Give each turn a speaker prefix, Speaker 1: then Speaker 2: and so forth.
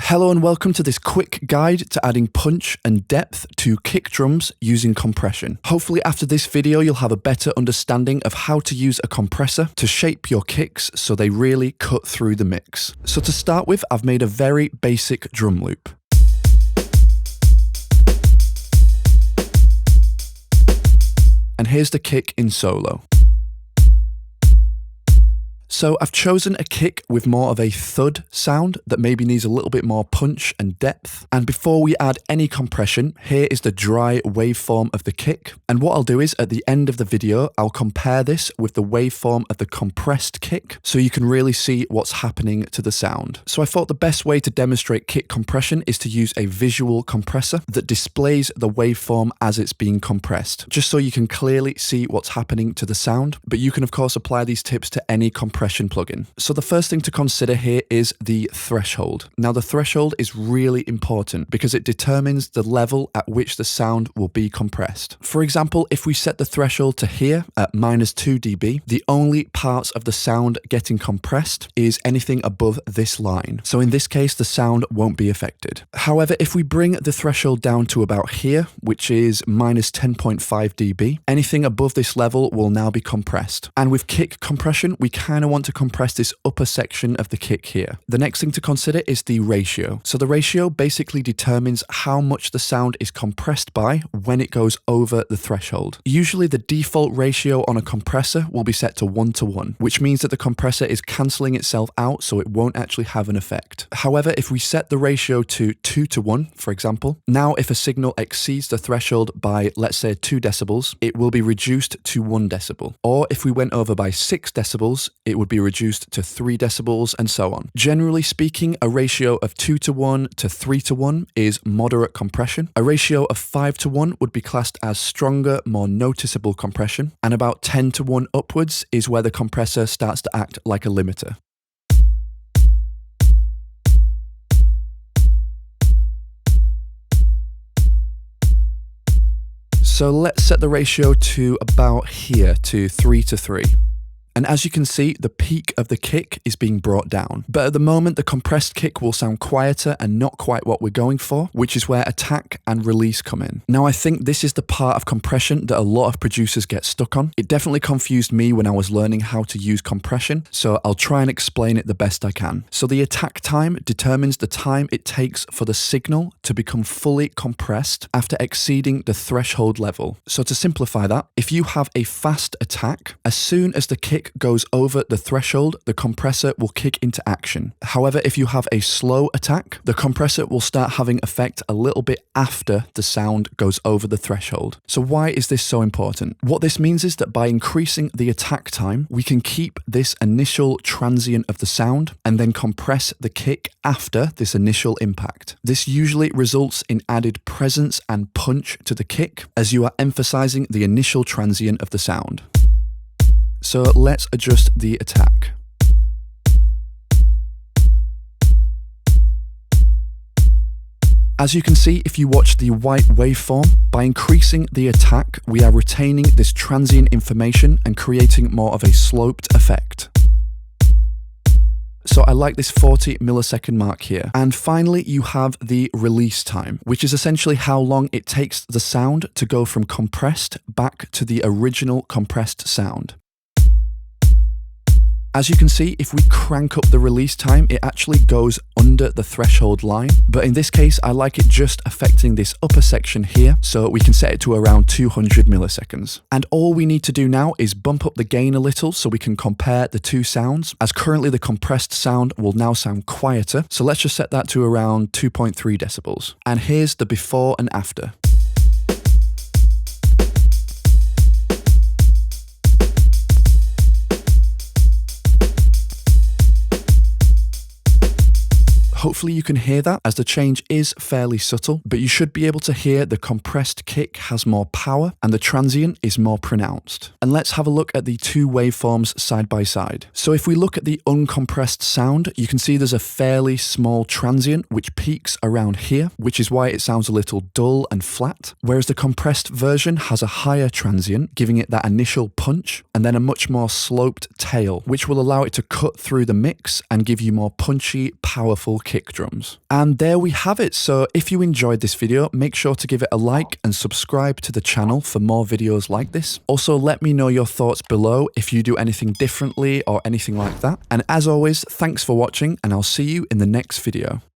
Speaker 1: Hello and welcome to this quick guide to adding punch and depth to kick drums using compression. Hopefully after this video you'll have a better understanding of how to use a compressor to shape your kicks so they really cut through the mix. So to start with, I've made a very basic drum loop. And here's the kick in solo. So I've chosen a kick with more of a thud sound that maybe needs a little bit more punch and depth. And before we add any compression, here is the dry waveform of the kick. And what I'll do is at the end of the video, I'll compare this with the waveform of the compressed kick so you can really see what's happening to the sound. So I thought the best way to demonstrate kick compression is to use a visual compressor that displays the waveform as it's being compressed, just so you can clearly see what's happening to the sound. But you can of course apply these tips to any compression plugin. So the first thing to consider here is the threshold. Now the threshold is really important because it determines the level at which the sound will be compressed. For example, if we set the threshold to here at -2 dB, the only parts of the sound getting compressed is anything above this line. So in this case, the sound won't be affected. However, if we bring the threshold down to about here, which is -10.5 dB, anything above this level will now be compressed. And with kick compression, we kind of want to compress this upper section of the kick here. The next thing to consider is the ratio. So the ratio basically determines how much the sound is compressed by when it goes over the threshold. Usually the default ratio on a compressor will be set to 1:1, which means that the compressor is cancelling itself out so it won't actually have an effect. However, if we set the ratio to 2:1, for example, now if a signal exceeds the threshold by, let's say, 2 decibels, it will be reduced to 1 decibel. Or if we went over by 6 decibels, it would be reduced to 3 decibels and so on. Generally speaking, a ratio of 2:1 to 3:1 is moderate compression. A ratio of 5:1 would be classed as stronger, more noticeable compression. And about 10:1 upwards is where the compressor starts to act like a limiter. So let's set the ratio to about here, to 3:3. And as you can see, the peak of the kick is being brought down. But at the moment, the compressed kick will sound quieter and not quite what we're going for, which is where attack and release come in. Now, I think this is the part of compression that a lot of producers get stuck on. It definitely confused me when I was learning how to use compression, so I'll try and explain it the best I can. So the attack time determines the time it takes for the signal to become fully compressed after exceeding the threshold level. So to simplify that, if you have a fast attack, as soon as the kick goes over the threshold, the compressor will kick into action. However, if you have a slow attack, the compressor will start having effect a little bit after the sound goes over the threshold. So why is this so important? What this means is that by increasing the attack time, we can keep this initial transient of the sound and then compress the kick after this initial impact. This usually results in added presence and punch to the kick as you are emphasizing the initial transient of the sound. So let's adjust the attack. As you can see, if you watch the white waveform, by increasing the attack, we are retaining this transient information and creating more of a sloped effect. So I like this 40 millisecond mark here. And finally, you have the release time, which is essentially how long it takes the sound to go from compressed back to the original compressed sound. As you can see, if we crank up the release time, it actually goes under the threshold line. But in this case, I like it just affecting this upper section here, so we can set it to around 200 milliseconds. And all we need to do now is bump up the gain a little so we can compare the two sounds, as currently the compressed sound will now sound quieter. So let's just set that to around 2.3 decibels. And here's the before and after. Hopefully you can hear that, as the change is fairly subtle, but you should be able to hear the compressed kick has more power and the transient is more pronounced. And let's have a look at the two waveforms side by side. So if we look at the uncompressed sound, you can see there's a fairly small transient which peaks around here, which is why it sounds a little dull and flat, whereas the compressed version has a higher transient, giving it that initial punch, and then a much more sloped tail, which will allow it to cut through the mix and give you more punchy, powerful kick drums. And there we have it. So if you enjoyed this video, make sure to give it a like and subscribe to the channel for more videos like this. Also, let me know your thoughts below if you do anything differently or anything like that. And as always, thanks for watching, and I'll see you in the next video.